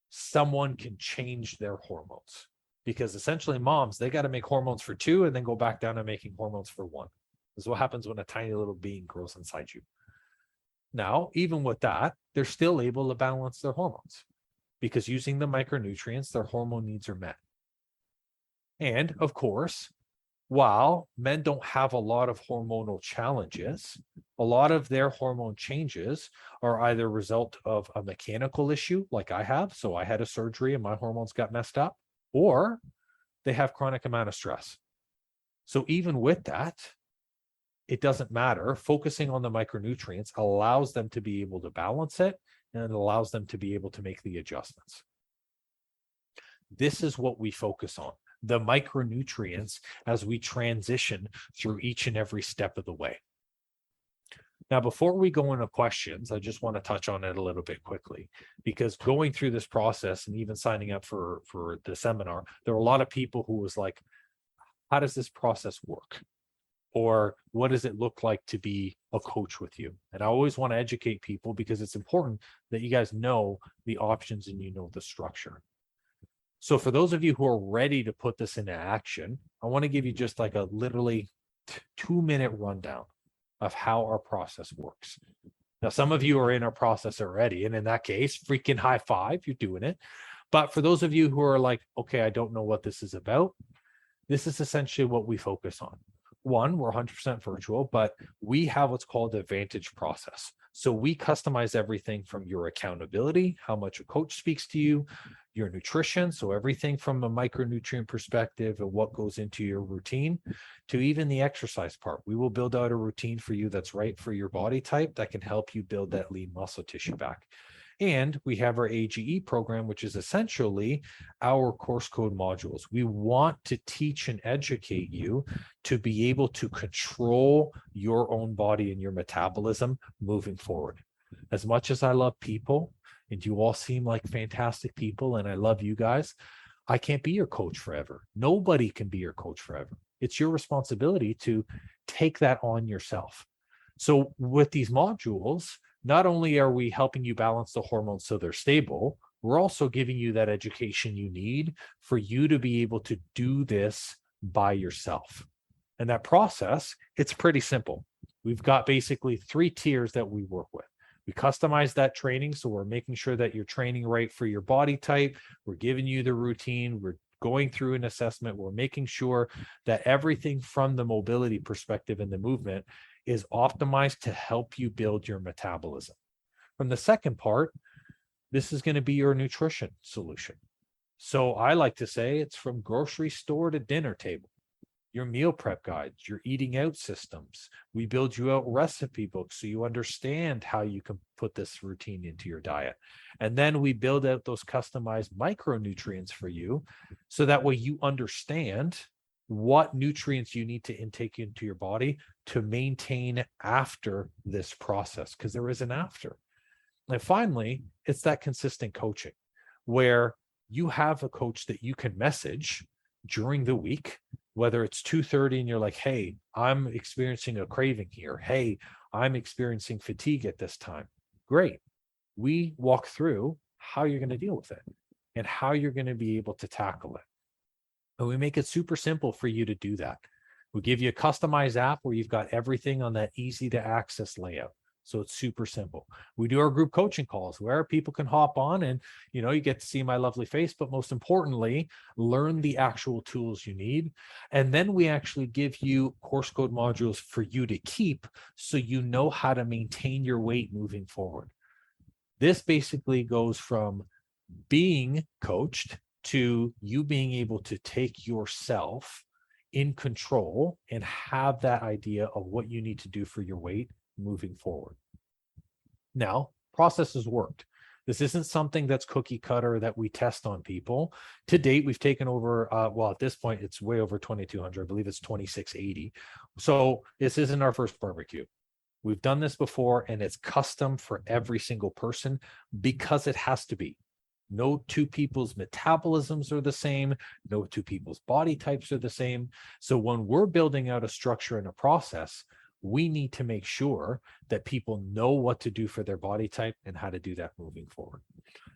someone can change their hormones, because essentially moms, they got to make hormones for 2 and then go back down to making hormones for 1. This is what happens when a tiny little being grows inside you. Now, even with that, they're still able to balance their hormones because using the micronutrients, their hormone needs are met. And of course, while men don't have a lot of hormonal challenges, a lot of their hormone changes are either a result of a mechanical issue like I have. So I had a surgery and my hormones got messed up, or they have chronic amount of stress. So even with that, it doesn't matter. Focusing on the micronutrients allows them to be able to balance it, and it allows them to be able to make the adjustments. This is what we focus on, the micronutrients, as we transition through each and every step of the way. Now, before we go into questions, I just want to touch on it a little bit quickly, because going through this process and even signing up for the seminar, there were a lot of people who was like, how does this process work? Or what does it look like to be a coach with you? And I always want to educate people because it's important that you guys know the options and you know the structure. So for those of you who are ready to put this into action, I want to give you just like a literally 2-minute rundown of how our process works. Now, some of you are in our process already, and in that case, freaking high five, you're doing it. But for those of you who are like, okay, I don't know what this is about, this is essentially what we focus on. One, we're 100% virtual, but we have what's called the Advantage process. So we customize everything from your accountability, how much a coach speaks to you, your nutrition, so everything from a micronutrient perspective and what goes into your routine, to even the exercise part. We will build out a routine for you that's right for your body type that can help you build that lean muscle tissue back. And we have our AGE program, which is essentially our course code modules. We want to teach and educate you to be able to control your own body and your metabolism moving forward. As much as I love people, and you all seem like fantastic people, and I love you guys, I can't be your coach forever. Nobody can be your coach forever. It's your responsibility to take that on yourself. So with these modules, not only are we helping you balance the hormones so they're stable, we're also giving you that education you need for you to be able to do this by yourself. And that process, it's pretty simple. We've got basically 3 tiers that we work with. We customize that training, so we're making sure that you're training right for your body type. We're giving you the routine. We're going through an assessment. We're making sure that everything from the mobility perspective and the movement is optimized to help you build your metabolism. From the second part, this is going to be your nutrition solution. So I like to say it's from grocery store to dinner table. Your meal prep guides, your eating out systems. We build you out recipe books so you understand how you can put this routine into your diet. And then we build out those customized micronutrients for you so that way you understand what nutrients you need to intake into your body to maintain after this process, because there is an after. And finally, it's that consistent coaching where you have a coach that you can message during the week, whether it's 2:30 and you're like, hey, I'm experiencing a craving here. Hey, I'm experiencing fatigue at this time. Great. We walk through how you're going to deal with it and how you're going to be able to tackle it. And we make it super simple for you to do that. We give you a customized app where you've got everything on that easy to access layout. So it's super simple. We do our group coaching calls where people can hop on and, you get to see my lovely face, but most importantly, learn the actual tools you need. And then we actually give you course code modules for you to keep so you know how to maintain your weight moving forward. This basically goes from being coached to you being able to take yourself in control and have that idea of what you need to do for your weight moving forward. Now, process has worked. This isn't something that's cookie cutter that we test on people. To date, we've taken over, at this point, it's way over 2,200. I believe it's 2,680. So this isn't our first barbecue. We've done this before, and it's custom for every single person because it has to be. No two people's metabolisms are the same. No two people's body types are the same. So when we're building out a structure and a process, we need to make sure that people know what to do for their body type and how to do that moving forward.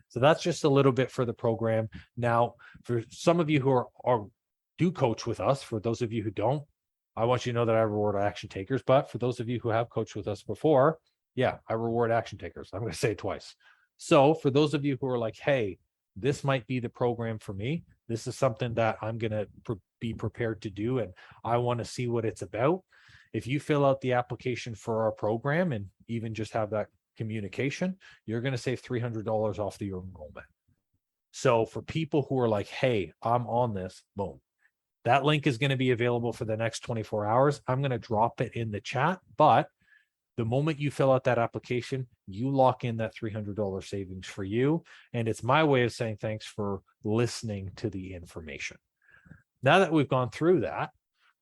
So that's just a little bit for the program. Now, for some of you who do coach with us, for those of you who don't, I want you to know that I reward action takers. But for those of you who have coached with us before, yeah, I reward action takers. I'm going to say it twice. So for those of you who are like, hey, this might be the program for me. This is something that I'm going to be prepared to do, and I want to see what it's about. If you fill out the application for our program and even just have that communication, you're going to save $300 off the enrollment. So for people who are like, hey, I'm on this, boom. That link is going to be available for the next 24 hours. I'm going to drop it in the chat, but the moment you fill out that application, you lock in that $300 savings for you. And it's my way of saying thanks for listening to the information. Now that we've gone through that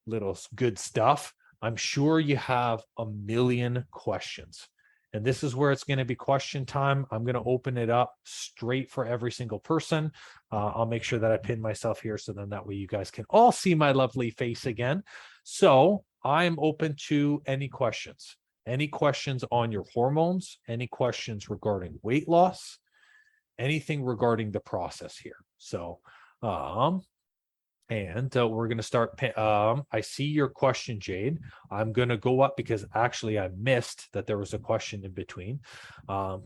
little good stuff, I'm sure you have a million questions. And this is where it's going to be question time. I'm going to open it up straight for every single person. I'll make sure that I pin myself here so then that way you guys can all see my lovely face again. So I'm open to any questions. Any questions on your hormones, any questions regarding weight loss, anything regarding the process here. So And we're going to start. I see your question, Jade. I'm going to go up because actually I missed that there was a question in between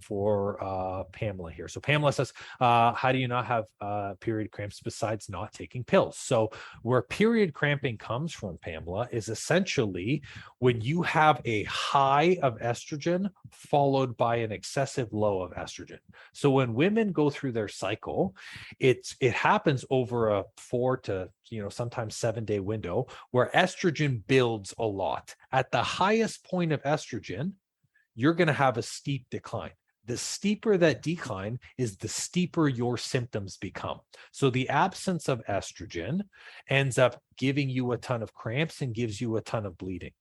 for Pamela here. So Pamela says, how do you not have period cramps besides not taking pills? So where period cramping comes from, Pamela, is essentially when you have a high of estrogen followed by an excessive low of estrogen. So when women go through their cycle, it happens over a 4 to sometimes 7-day window where estrogen builds a lot. At the highest point of estrogen, you're going to have a steep decline. The steeper that decline is, the steeper your symptoms become. So the absence of estrogen ends up giving you a ton of cramps and gives you a ton of bleeding.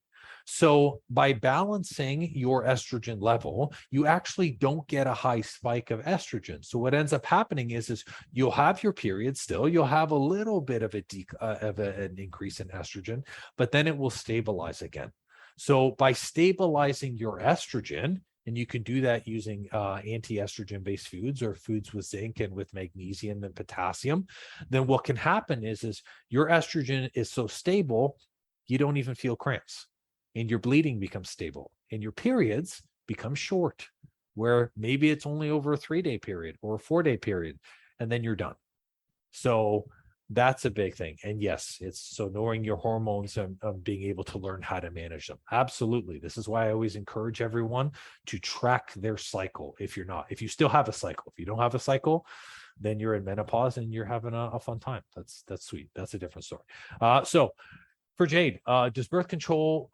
So by balancing your estrogen level, you actually don't get a high spike of estrogen. So what ends up happening is you'll have your period still, you'll have a little bit of an increase in estrogen, but then it will stabilize again. So by stabilizing your estrogen, and you can do that using anti-estrogen based foods or foods with zinc and with magnesium and potassium, then what can happen is your estrogen is so stable, you don't even feel cramps. And your bleeding becomes stable and your periods become short, where maybe it's only over a 3-day period or a 4-day period, and then you're done. So that's a big thing. And yes, it's so knowing your hormones and being able to learn how to manage them. Absolutely. This is why I always encourage everyone to track their cycle. If you still have a cycle, if you don't have a cycle, then you're in menopause and you're having a fun time. That's sweet. That's a different story. So for Jade, does birth control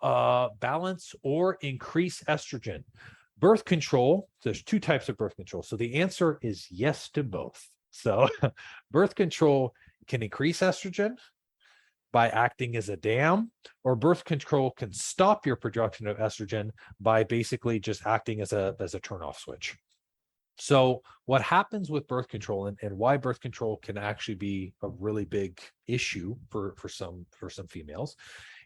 balance or increase estrogen? Birth control, there's 2 types of birth control. So the answer is yes to both. So birth control can increase estrogen by acting as a dam, or birth control can stop your production of estrogen by basically just acting as a turn-off switch. So what happens with birth control and why birth control can actually be a really big issue for some females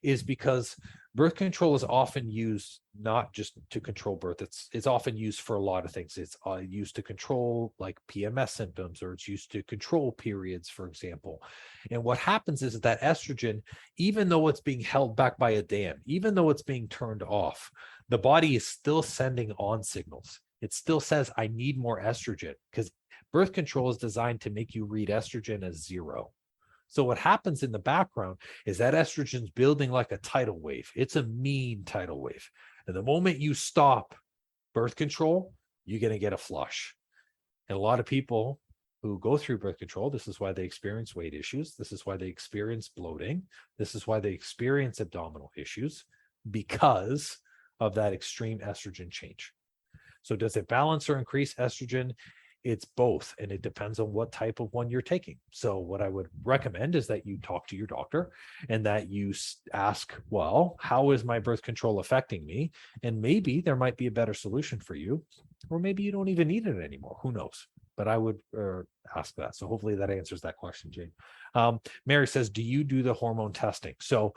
is because birth control is often used not just to control birth. It's often used for a lot of things. It's used to control like PMS symptoms, or it's used to control periods, for example. And what happens is that estrogen, even though it's being held back by a dam, even though it's being turned off, the body is still sending on signals. It still says, I need more estrogen, because birth control is designed to make you read estrogen as 0. So what happens in the background is that estrogen's building like a tidal wave. It's a mean tidal wave. And the moment you stop birth control, you're going to get a flush. And a lot of people who go through birth control, this is why they experience weight issues. This is why they experience bloating. This is why they experience abdominal issues, because of that extreme estrogen change. So does it balance or increase estrogen? It's both, and it depends on what type of one you're taking. So what I would recommend is that you talk to your doctor and that you ask, well, how is my birth control affecting me? And maybe there might be a better solution for you, or maybe you don't even need it anymore. Who knows? But I would ask that. So hopefully that answers that question, Jane. Mary says, do you do the hormone testing? So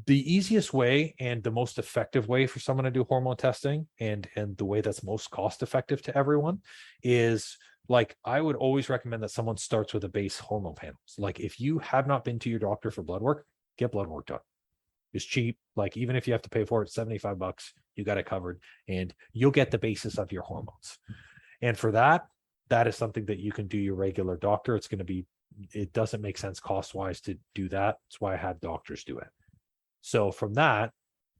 the easiest way and the most effective way for someone to do hormone testing, and the way that's most cost effective to everyone, is like, I would always recommend that someone starts with a base hormone panel. So like, if you have not been to your doctor for blood work, get blood work done. It's cheap. Like, even if you have to pay for it, $75, you got it covered, and you'll get the basis of your hormones. And for that is something that you can do your regular doctor. It doesn't make sense cost-wise to do that. That's why I have doctors do it. So from that,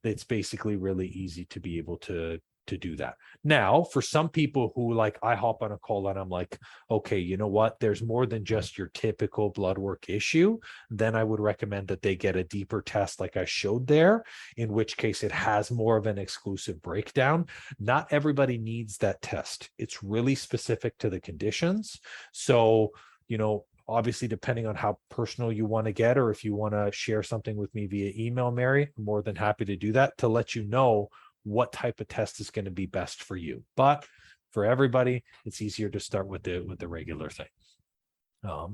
it's basically really easy to be able to do that. Now, for some people who, like, I hop on a call and I'm like, okay, you know what? There's more than just your typical blood work issue. Then I would recommend that they get a deeper test like I showed there, in which case it has more of an exclusive breakdown. Not everybody needs that test. It's really specific to the conditions. So, obviously, depending on how personal you want to get, or if you want to share something with me via email, Mary, I'm more than happy to do that, to let you know what type of test is going to be best for you. But for everybody, it's easier to start with the regular thing.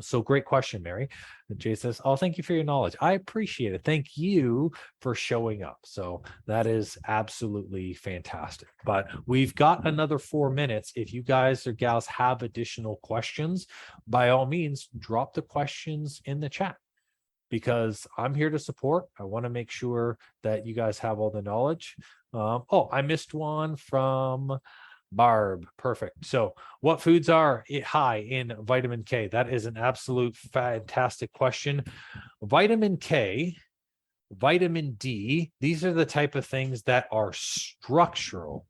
So great question, Mary. And Jay says, oh, thank you for your knowledge. I appreciate it. Thank you for showing up. So that is absolutely fantastic. But we've got another 4 minutes. If you guys or gals have additional questions, by all means, drop the questions in the chat. because I'm here to support. I want to make sure that you guys have all the knowledge. I missed one from Barb. Perfect. So what foods are high in vitamin K? That is an absolute fantastic question. Vitamin K, vitamin D, these are the type of things that are structural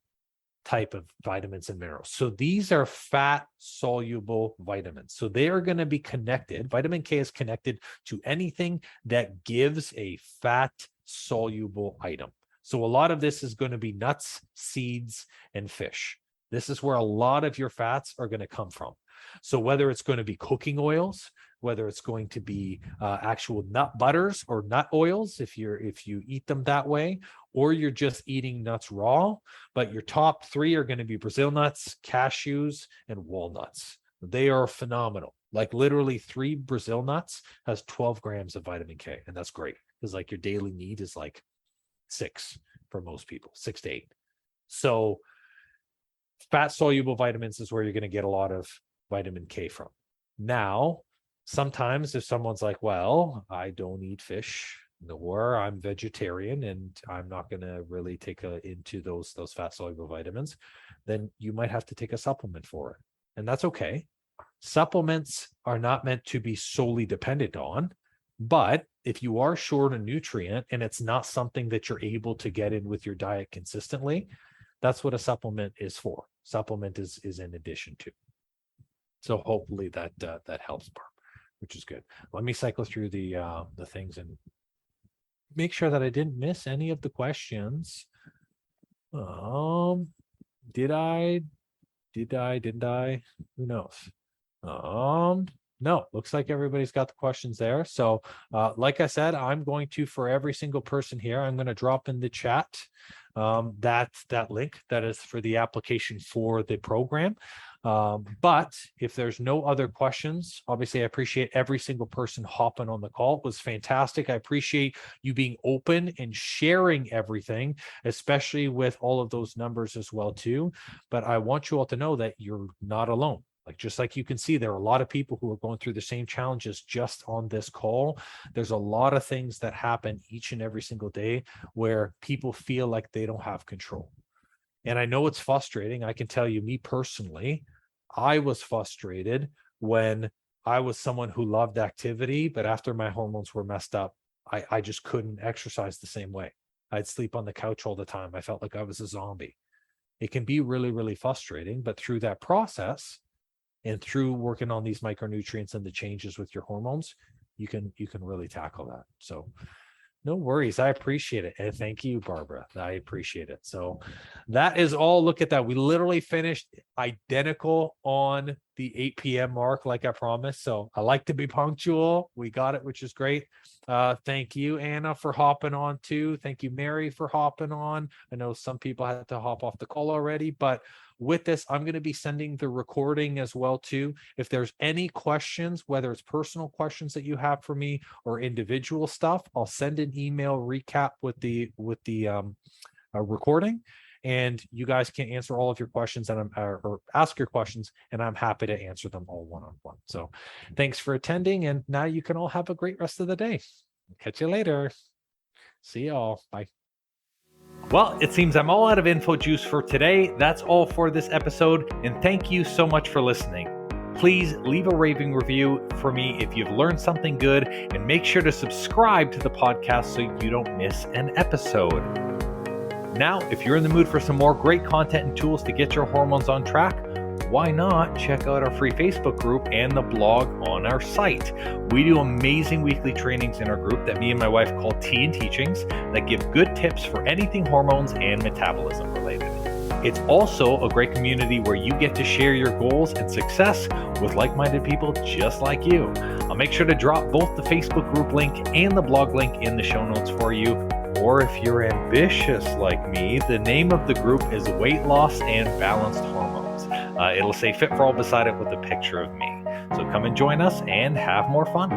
type of vitamins and minerals. So these are fat soluble vitamins. So they are going to be connected. Vitamin K is connected to anything that gives a fat soluble item. So a lot of this is going to be nuts, seeds, and fish. This is where a lot of your fats are going to come from. So whether it's going to be cooking oils, whether it's going to be actual nut butters or nut oils, if you eat them that way, or you're just eating nuts raw, but your top three are going to be Brazil nuts, cashews, and walnuts. They are phenomenal. Like literally 3 Brazil nuts has 12 grams of vitamin K, and that's great because like your daily need is like 6 for most people, 6 to 8. So fat soluble vitamins is where you're going to get a lot of vitamin K from. Now, sometimes if someone's like, well, I don't eat fish, nor I'm vegetarian, and I'm not going to really take into those fat soluble vitamins, then you might have to take a supplement for it. And that's okay. Supplements are not meant to be solely dependent on, but if you are short a nutrient and it's not something that you're able to get in with your diet consistently, that's what a supplement is for. Supplement is in addition to. So hopefully that helps, Barb, which is good. Let me cycle through the things and make sure that I didn't miss any of the questions. Did I? Didn't I? Who knows? No, looks like everybody's got the questions there. So like I said, I'm going to, for every single person here, I'm going to drop in the chat that link that is for the application for the program. But if there's no other questions, obviously I appreciate every single person hopping on the call. It was fantastic. I appreciate you being open and sharing everything, especially with all of those numbers as well too. But I want you all to know that you're not alone. Like, just like you can see, there are a lot of people who are going through the same challenges just on this call. There's a lot of things that happen each and every single day where people feel like they don't have control. And I know it's frustrating. I can tell you, me personally, I was frustrated when I was someone who loved activity, but after my hormones were messed up, I just couldn't exercise the same way. I'd sleep on the couch all the time. I felt like I was a zombie. It can be really, really frustrating, but through that process, and through working on these micronutrients and the changes with your hormones, you can really tackle that. So no worries. I appreciate it. And thank you, Barbara. I appreciate it. So that is all. Look at that. We literally finished identical on the 8 p.m. mark, like I promised. So I like to be punctual. We got it, which is great. Thank you, Anna, for hopping on too. Thank you, Mary, for hopping on. I know some people had to hop off the call already, but with this, I'm going to be sending the recording as well too. If there's any questions, whether it's personal questions that you have for me or individual stuff, I'll send an email recap with the recording, and you guys can answer all of your questions or ask your questions, and I'm happy to answer them all one-on-one. So thanks for attending, and now you can all have a great rest of the day. Catch you later. See y'all. Bye. Well, it seems I'm all out of info juice for today. That's all for this episode, and thank you so much for listening. Please leave a raving review for me if you've learned something good, and make sure to subscribe to the podcast so you don't miss an episode. Now, if you're in the mood for some more great content and tools to get your hormones on track, why not check out our free Facebook group and the blog on our site? We do amazing weekly trainings in our group that me and my wife call Tea and Teachings that give good tips for anything hormones and metabolism related. It's also a great community where you get to share your goals and success with like-minded people just like you. I'll make sure to drop both the Facebook group link and the blog link in the show notes for you. Or if you're ambitious like me, the name of the group is Weight Loss and Balanced Hormones. It'll say Fit for All beside it with a picture of me. So come and join us and have more fun.